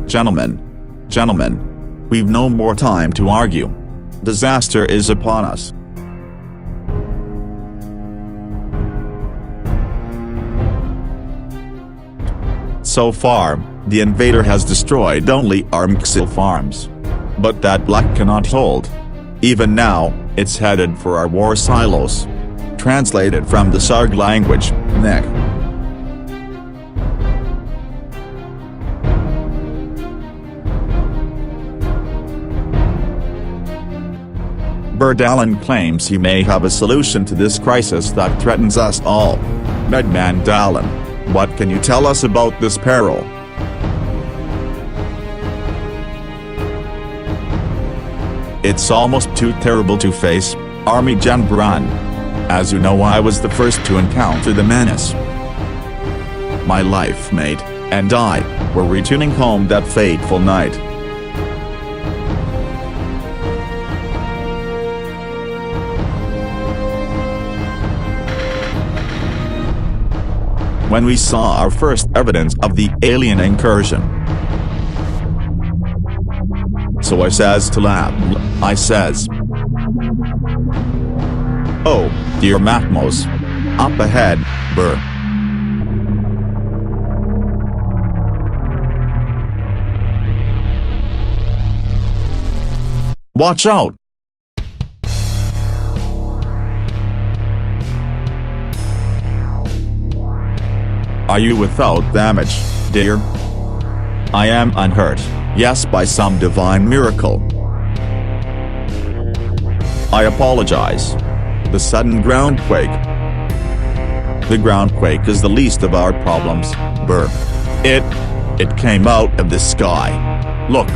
Gentlemen, we've no more time to argue. Disaster is upon us. So far, the invader has destroyed only our Mxil farms. But that luck cannot hold. Even now, it's headed for our war silos. Translated from the Sarg language, Nek. Berdalen claims he may have a solution to this crisis that threatens us all. Medman Dalen, what can you tell us about this peril? It's almost too terrible to face, Army General. As you know, I was the first to encounter the menace. My life mate and I were returning home that fateful night. When we saw our first evidence of the alien incursion. So I says to Lab, I says, "Oh, dear Matmos. Up ahead, Burr. Watch out!" Are you without damage, dear? I am unhurt, yes, by some divine miracle. I apologize. The sudden groundquake. The groundquake is the least of our problems, Burr. It came out of the sky. Look.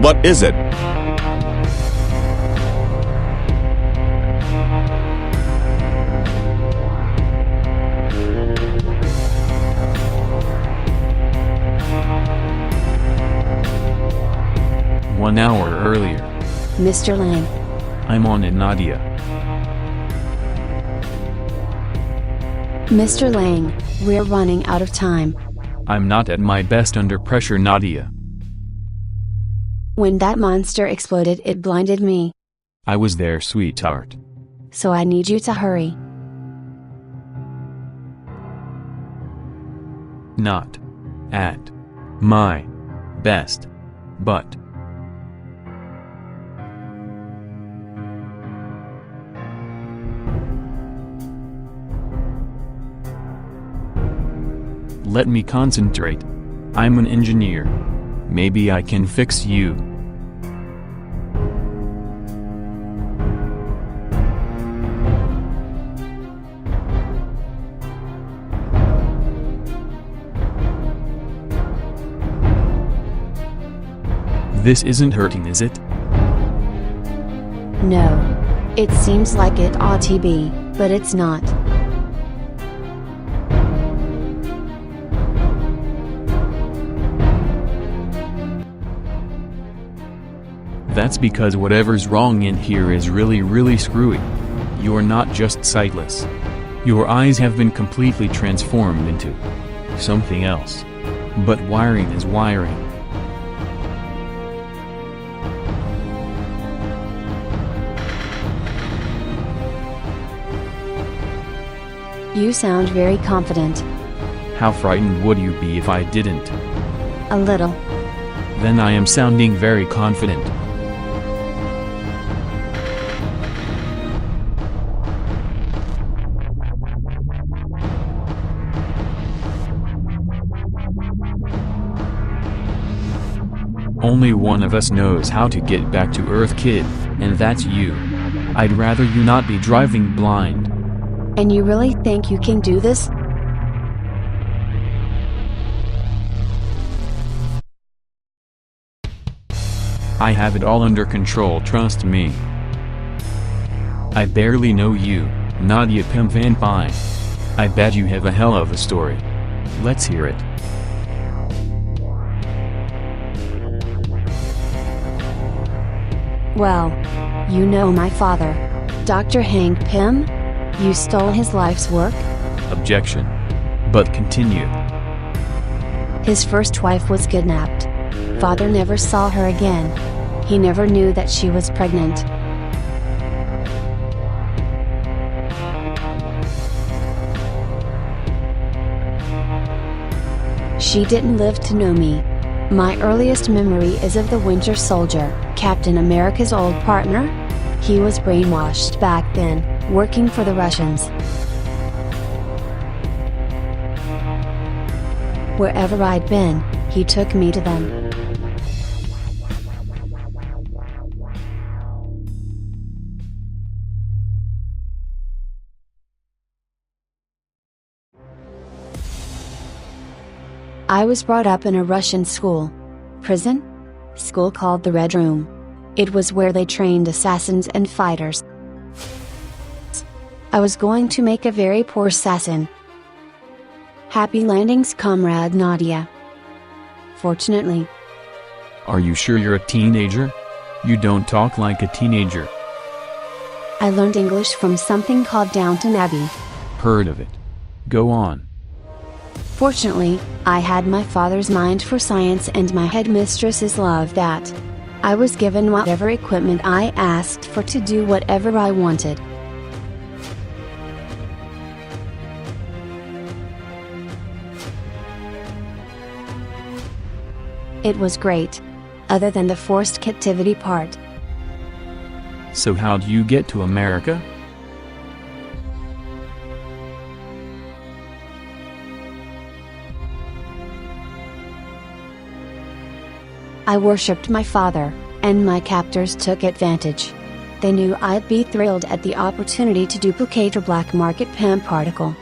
What is it? One hour earlier. Mr. Lang. I'm on it, Nadia. Mr. Lang, we're running out of time. I'm not at my best under pressure, Nadia. When that monster exploded, it blinded me. I was there, sweetheart. So I need you to hurry. Not at my best, but let me concentrate. I'm an engineer. Maybe I can fix you. This isn't hurting, is it? No. It seems like it ought to be, but it's not. That's because whatever's wrong in here is really screwy. You're not just sightless. Your eyes have been completely transformed into something else. But wiring is wiring. You sound very confident. How frightened would you be if I didn't? A little. Then I am sounding very confident. Only one of us knows how to get back to Earth, kid, and that's you. I'd rather you not be driving blind. And you really think you can do this? I have it all under control, trust me. I barely know you, Nadia Pim Van Pine. I bet you have a hell of a story. Let's hear it. Well, you know my father. Dr. Hank Pym? You stole his life's work? Objection. But continue. His first wife was kidnapped. Father never saw her again. He never knew that she was pregnant. She didn't live to know me. My earliest memory is of the Winter Soldier, Captain America's old partner. He was brainwashed back then, working for the Russians. Wherever I'd been, he took me to them. I was brought up in a Russian school. Prison? School called the Red Room. It was where they trained assassins and fighters. I was going to make a very poor assassin. Happy landings, comrade Nadia. Fortunately. Are you sure you're a teenager? You don't talk like a teenager. I learned English from something called Downton Abbey. Heard of it. Go on. Fortunately, I had my father's mind for science and my headmistress's love that. I was given whatever equipment I asked for to do whatever I wanted. It was great. Other than the forced captivity part. So how'd you get to America? I worshipped my father, and my captors took advantage. They knew I'd be thrilled at the opportunity to duplicate a black market PIM particle.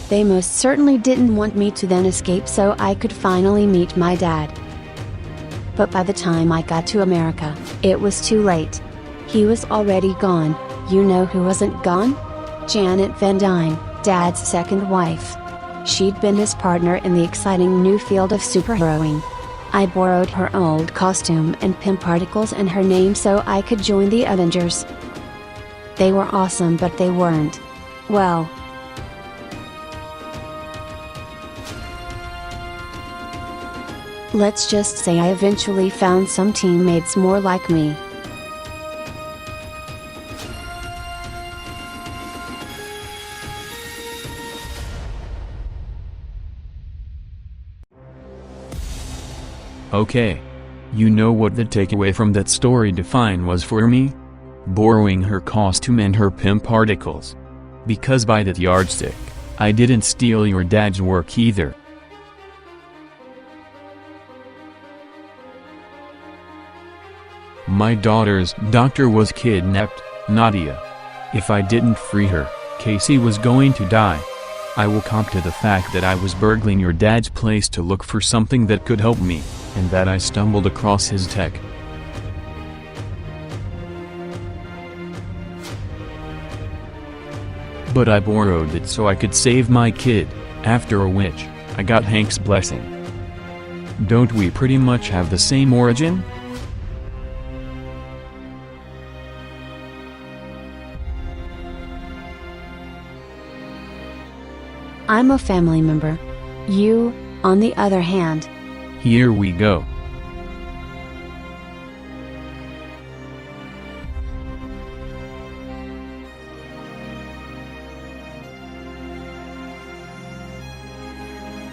They most certainly didn't want me to then escape so I could finally meet my dad. But by the time I got to America, it was too late. He was already gone. You know who wasn't gone? Janet Van Dyne, Dad's second wife. She'd been his partner in the exciting new field of superheroing. I borrowed her old costume and PIM particles and her name so I could join the Avengers. They were awesome, but they weren't. Well. Let's just say I eventually found some teammates more like me. Okay. You know what the takeaway from that story define was for me? Borrowing her costume and her PIM particles. Because by that yardstick, I didn't steal your dad's work either. My daughter's doctor was kidnapped, Nadia. If I didn't free her, Casey was going to die. I will cop to the fact that I was burgling your dad's place to look for something that could help me, and that I stumbled across his tech. But I borrowed it so I could save my kid, after which, I got Hank's blessing. Don't we pretty much have the same origin? I'm a family member. You, on the other hand. Here we go.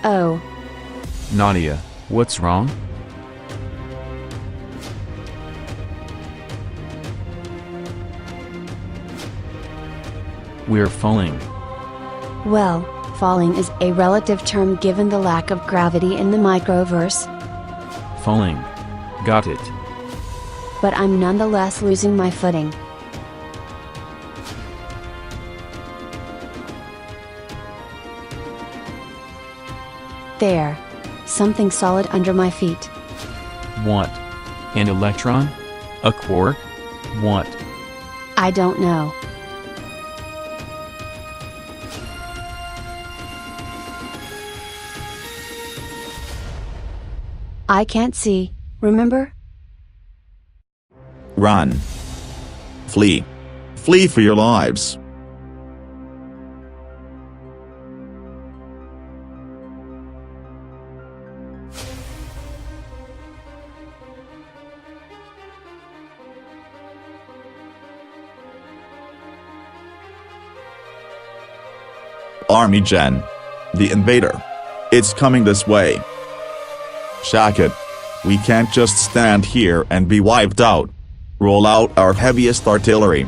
Oh. Nadia, what's wrong? We're falling. Well, falling is a relative term given the lack of gravity in the microverse. Falling. Got it. But I'm nonetheless losing my footing. There. Something solid under my feet. What? An electron? A quark? What? I don't know. I can't see, remember? Run. Flee. Flee for your lives. Army Gen. The invader. It's coming this way. Shack it. We can't just stand here and be wiped out. Roll out our heaviest artillery.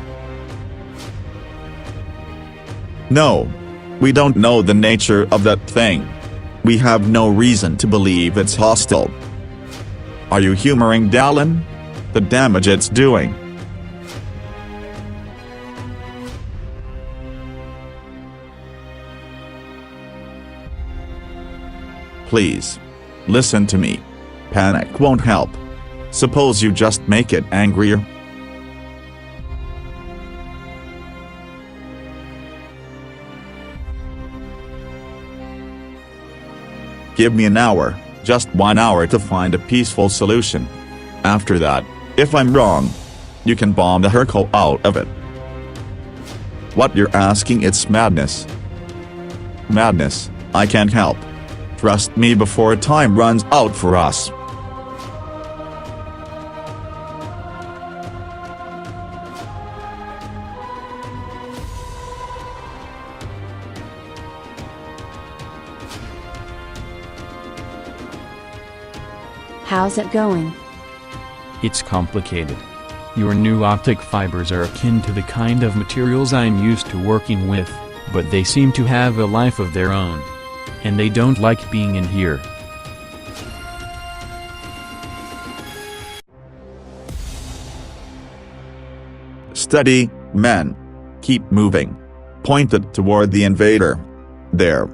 No. We don't know the nature of that thing. We have no reason to believe it's hostile. Are you humoring Dallin? The damage it's doing. Please. Listen to me. Panic won't help. Suppose you just make it angrier. Give me an hour, just 1 hour to find a peaceful solution. After that, if I'm wrong, you can bomb the Herco out of it. What you're asking, it's madness. Madness, I can't help. Trust me before time runs out for us. How's it going? It's complicated. Your new optic fibers are akin to the kind of materials I'm used to working with, but they seem to have a life of their own. And they don't like being in here. Steady, men. Keep moving. Point it toward the invader. There.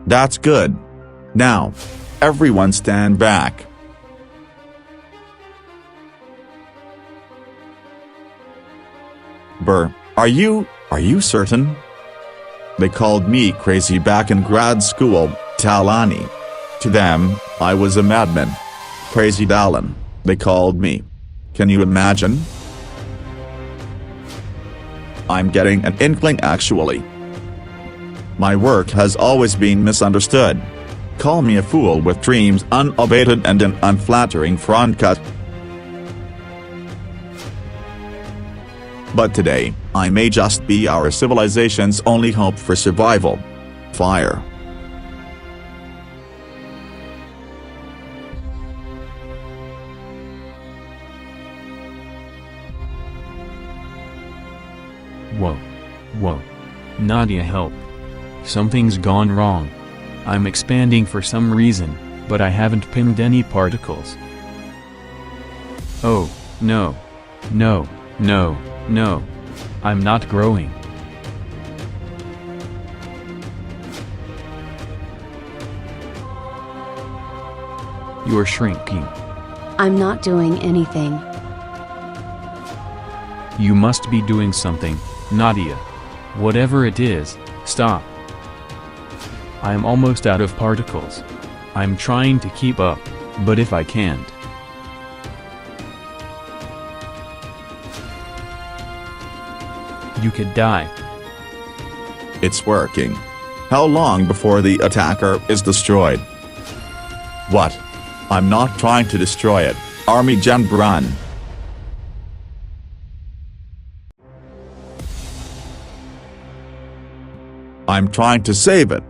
That's good. Now, everyone stand back. Burr, are you certain? They called me crazy back in grad school, Talani. To them, I was a madman. Crazy Dallin, they called me. Can you imagine? I'm getting an inkling actually. My work has always been misunderstood. Call me a fool with dreams unabated and an unflattering front cut. But today, I may just be our civilization's only hope for survival. Fire. Whoa. Whoa. Nadia, help. Something's gone wrong. I'm expanding for some reason, but I haven't pinned any particles. Oh, no. No, no, no. I'm not growing. You're shrinking. I'm not doing anything. You must be doing something, Nadia. Whatever it is, stop. I'm almost out of particles. I'm trying to keep up, but if I can't. You could die. It's working. How long before the attacker is destroyed? What? I'm not trying to destroy it, Army Gen Bran. I'm trying to save it.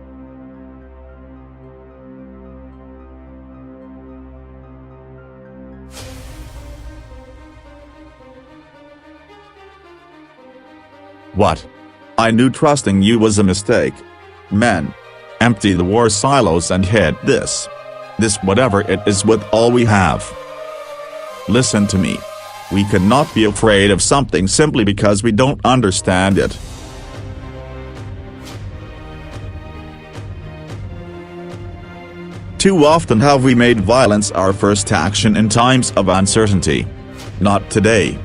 What? I knew trusting you was a mistake. Men. Empty the war silos and hit this. This whatever it is with all we have. Listen to me. We cannot be afraid of something simply because we don't understand it. Too often have we made violence our first action in times of uncertainty. Not today.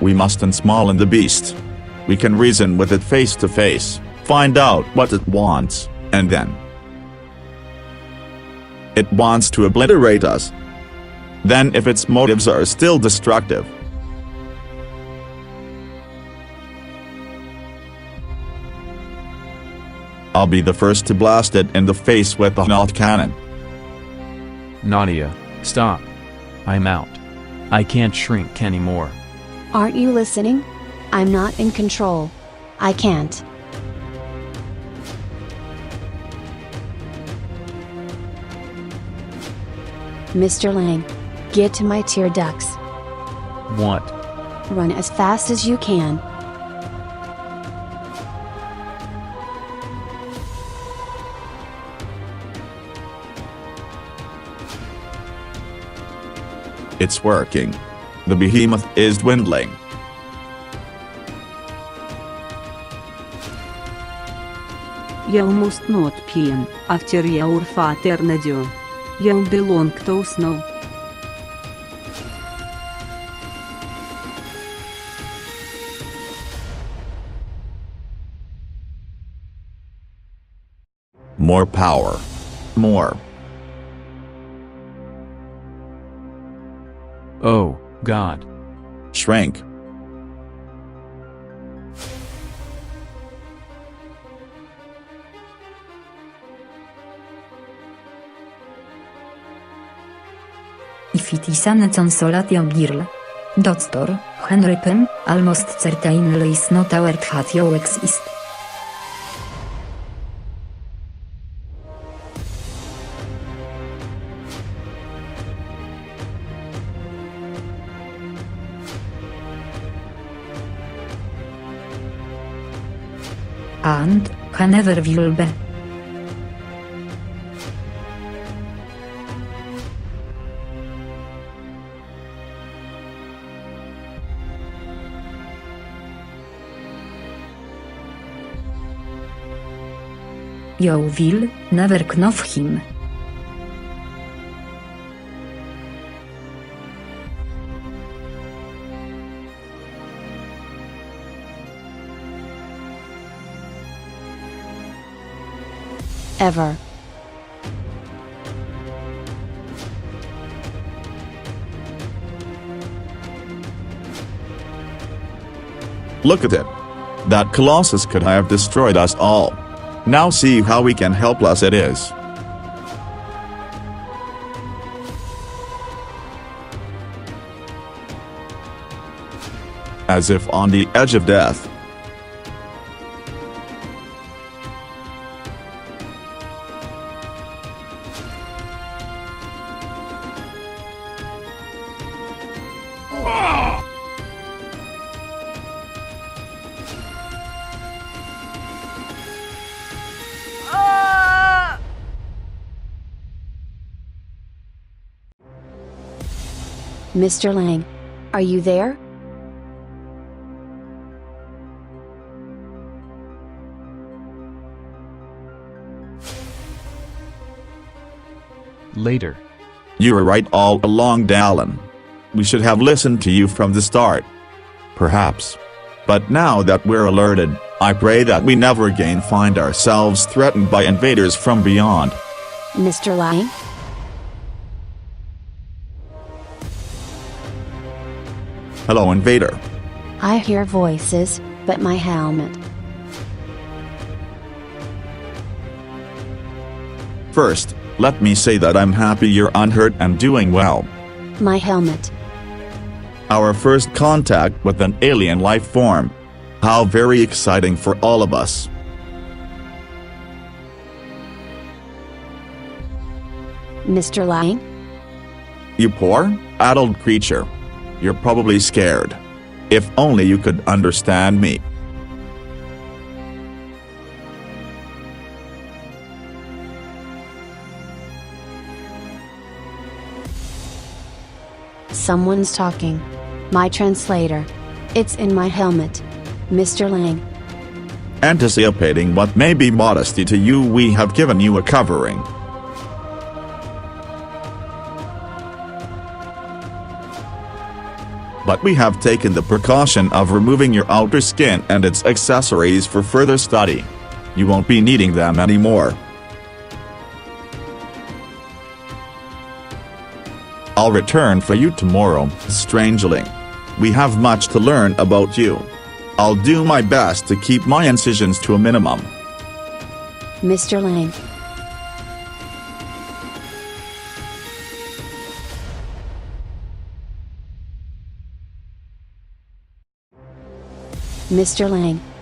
We must unsmall the beast. We can reason with it face to face, find out what it wants, and then. It wants to obliterate us. Then if its motives are still destructive, I'll be the first to blast it in the face with the knot cannon. Nadia, stop. I'm out. I can't shrink anymore. Aren't you listening? I'm not in control. I can't. Mr. Lang. Get to my tear ducts. What? Run as fast as you can. It's working. The behemoth is dwindling. You must not pin after your father Nadia. You belong to us now. More power. More. Oh, God. Shrink. If it is an consolation girl. Doctor, Henry Penn, almost certainly is not our that you exist. And, never will be. You will never know him. Ever. Look at it. That Colossus could have destroyed us all. Now see how we can helpless it is. As if on the edge of death. Mr. Lang. Are you there? Later. You were right all along, Dallin. We should have listened to you from the start. Perhaps. But now that we're alerted, I pray that we never again find ourselves threatened by invaders from beyond. Mr. Lang? Hello, invader. I hear voices, but my helmet. First, let me say that I'm happy you're unhurt and doing well. My helmet. Our first contact with an alien life form. How very exciting for all of us. Mr. Lang? You poor, adult creature. You're probably scared. If only you could understand me. Someone's talking. My translator. It's in my helmet. Mr. Lang. Anticipating what may be modesty to you, we have given you a covering. But we have taken the precaution of removing your outer skin and its accessories for further study. You won't be needing them anymore. I'll return for you tomorrow, Strangeling. We have much to learn about you. I'll do my best to keep my incisions to a minimum. Mr. Lang. Mr. Lang.